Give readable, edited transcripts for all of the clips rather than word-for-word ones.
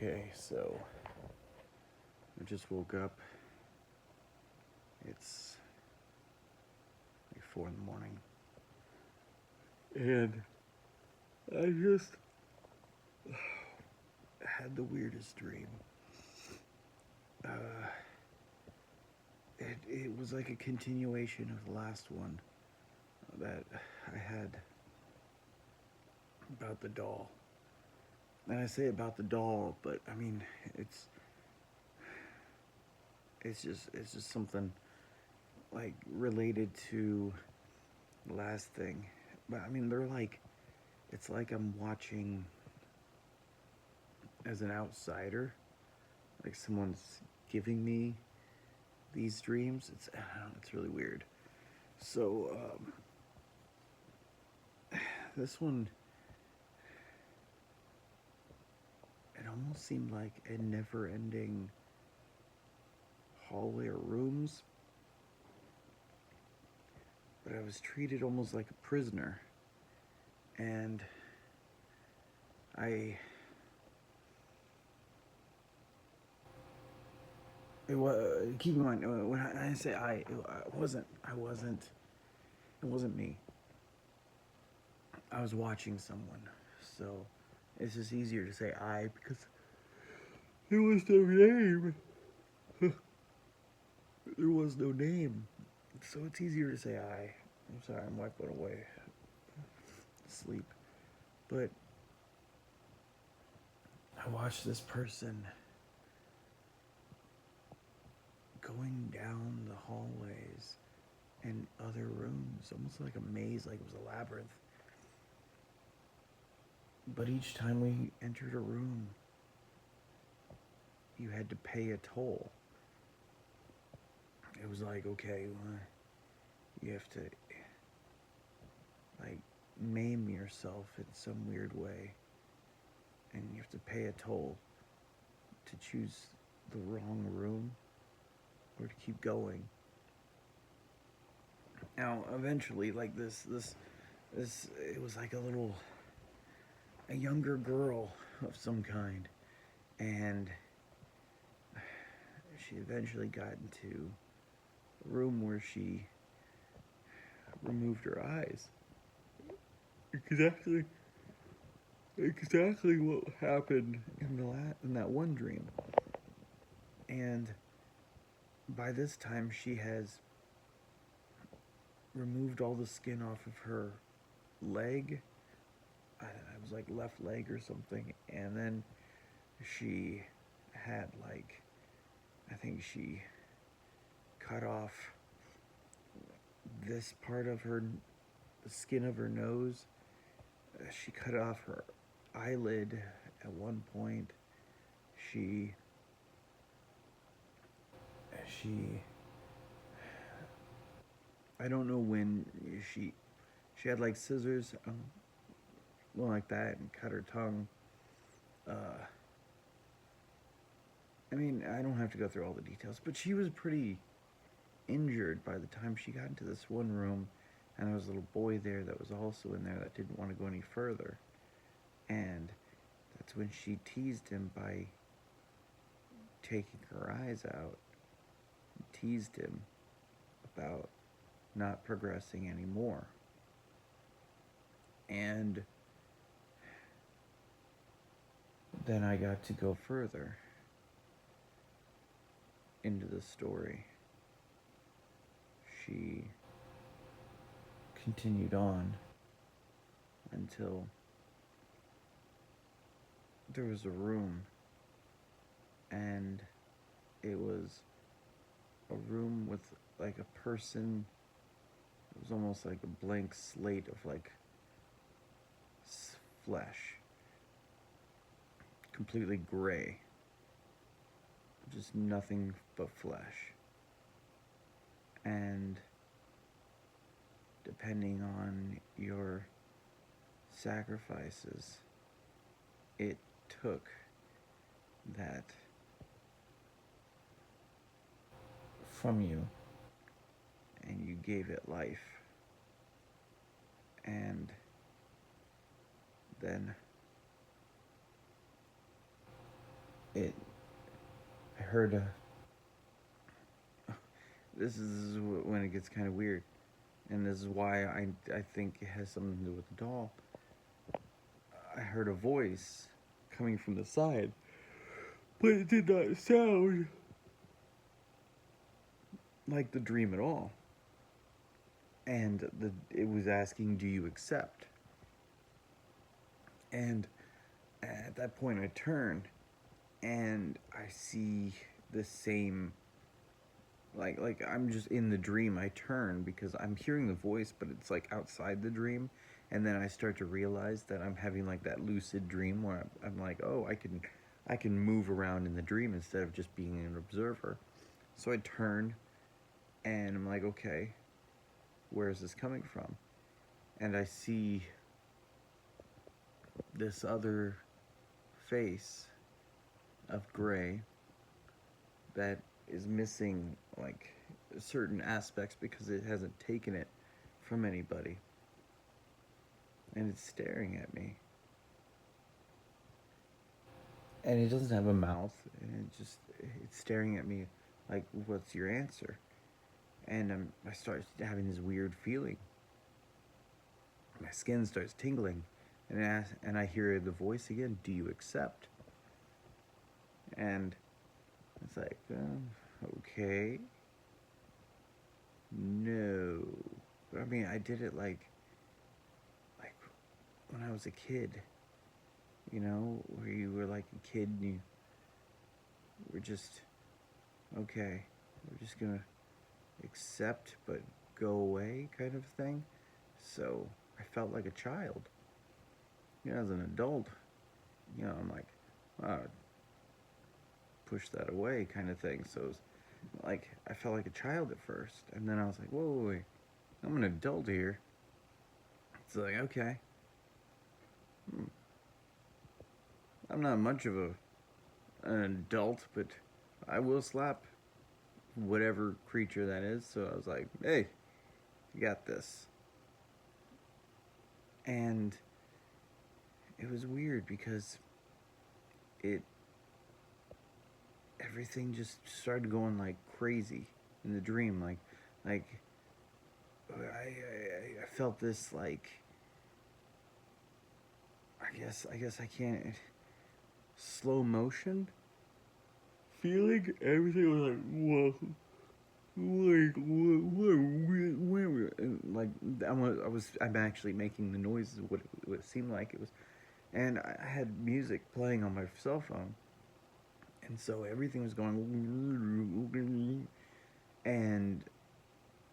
Okay, so I just woke up. It's like 4 in the morning. And I just had the weirdest dream. Uh, it was like a continuation of the last one that I had about the doll. And I say about the doll, but I mean it's just something like related to the last thing. But I mean they're like it's like I'm watching as an outsider, like someone's giving me these dreams. I don't know, it's really weird. So this one, it almost seemed like a never-ending hallway or rooms, but I was treated almost like a prisoner, and I it was keep in mind when I say it wasn't me. I was watching someone, so it's just easier to say I because there was no name. There was no name, so it's easier to say I. I'm sorry, I'm wiping away sleep, but I watched this person going down the hallways and other rooms, almost like a maze, like it was a labyrinth. But each time we entered a room, you had to pay a toll. It was like, okay, well, you have to like maim yourself in some weird way, and you have to pay a toll to choose the wrong room or to keep going. Now, eventually, like this, it was like a younger girl of some kind, and she eventually got into a room where she removed her eyes. Exactly, exactly what happened in in that one dream. And by this time, she has removed all the skin off of her leg. I was like left leg or something, and then she had like I think she cut off this part of her the skin of her nose. She cut off her eyelid at one point. She she I don't know when she had like scissors going like that and cut her tongue. Uh, I mean, I don't have to go through all the details, but she was pretty injured by the time she got into this one room, and there was a little boy there that was also in there that didn't want to go any further. And that's when she teased him by taking her eyes out, teased him about not progressing anymore. And then I got to go further into the story. She continued on until there was a room, and it was a room with like a person. It was almost like a blank slate of like flesh, completely gray, just nothing but flesh. And depending on your sacrifices, it took that from you and you gave it life. And then it, I heard a, this is when it gets kind of weird. And this is why I think it has something to do with the doll. I heard a voice coming from the side, but it did not sound like the dream at all. And it was asking, "Do you accept?" And at that point, I turn and I see the same. Like I'm just in the dream. I turn because I'm hearing the voice, but it's like outside the dream. And then I start to realize that I'm having like that lucid dream where I'm like, oh, I can move around in the dream instead of just being an observer. So I turn and I'm like, okay, where is this coming from? And I see this other face of gray that is missing like certain aspects because it hasn't taken it from anybody. And it's staring at me. And it doesn't have a mouth, and it's staring at me like, what's your answer? And I start having this weird feeling. My skin starts tingling, and I hear the voice again, "Do you accept?" And it's like, okay, no. I mean, I did it like when I was a kid, where you were like a kid and you were just, okay, we're just gonna accept but go away kind of thing. So I felt like a child. As an adult, I'm like, wow, push that away kind of thing. So it was like, I felt like a child at first. And then I was like, whoa, wait, wait. I'm an adult here. It's like, okay. I'm not much of an adult, but I will slap whatever creature that is. So I was like, hey, you got this. And it was weird because it everything just started going like crazy in the dream. Like I felt this like I guess I can't slow motion feeling. Everything was like whoa. Like I'm actually making the noises of what it seemed like it was, and I had music playing on my cell phone, and so everything was going, and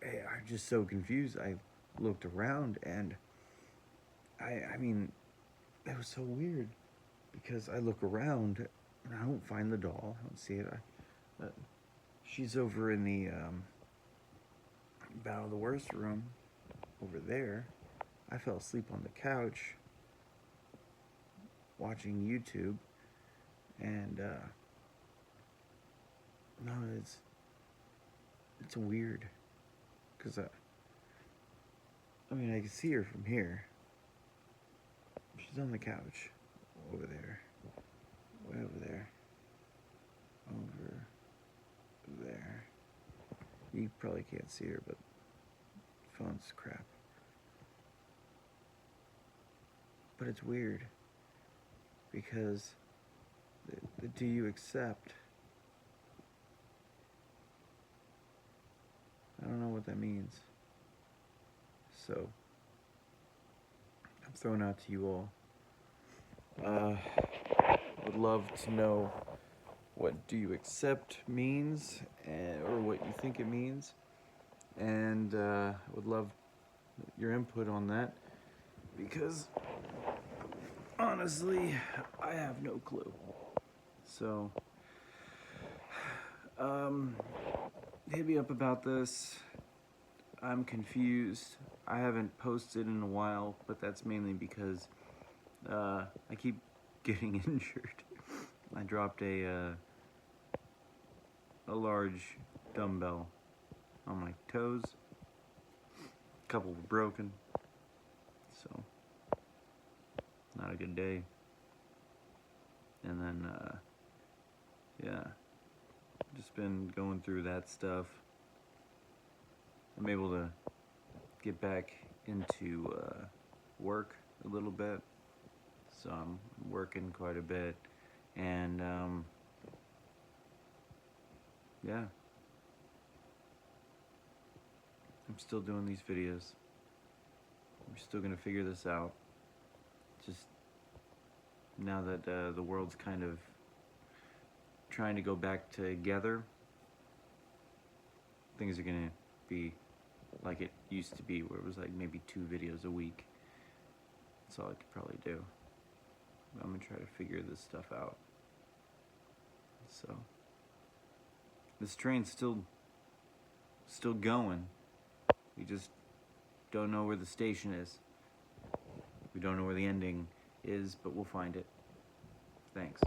I'm just so confused. I looked around, and I mean, it was so weird because I look around and I don't find the doll. I don't see it. She's over in the Battle of the Worst room over there. I fell asleep on the couch watching YouTube, and no, it's weird because I mean I can see her from here. She's on the couch over there, way over there, over there. You probably can't see her, but the phone's crap. But it's weird because the "do you accept?" I don't know what that means. So I'm throwing out to you all. Would love to know what "do you accept" means, or what you think it means, and would love your input on that because honestly, I have no clue. So, hit me up about this. I'm confused. I haven't posted in a while, but that's mainly because I keep getting injured. I dropped a large dumbbell on my toes. A couple were broken, so not a good day. And then yeah, just been going through that stuff. I'm able to get back into work a little bit, so I'm working quite a bit, and yeah, I'm still doing these videos. We're still gonna figure this out. Just now that the world's kind of trying to go back together, things are gonna be like it used to be, where it was like maybe 2 videos a week. That's all I could probably do. But I'm gonna try to figure this stuff out. So this train's still going. We just don't know where the station is. We don't know where the ending is, but we'll find it. Thanks.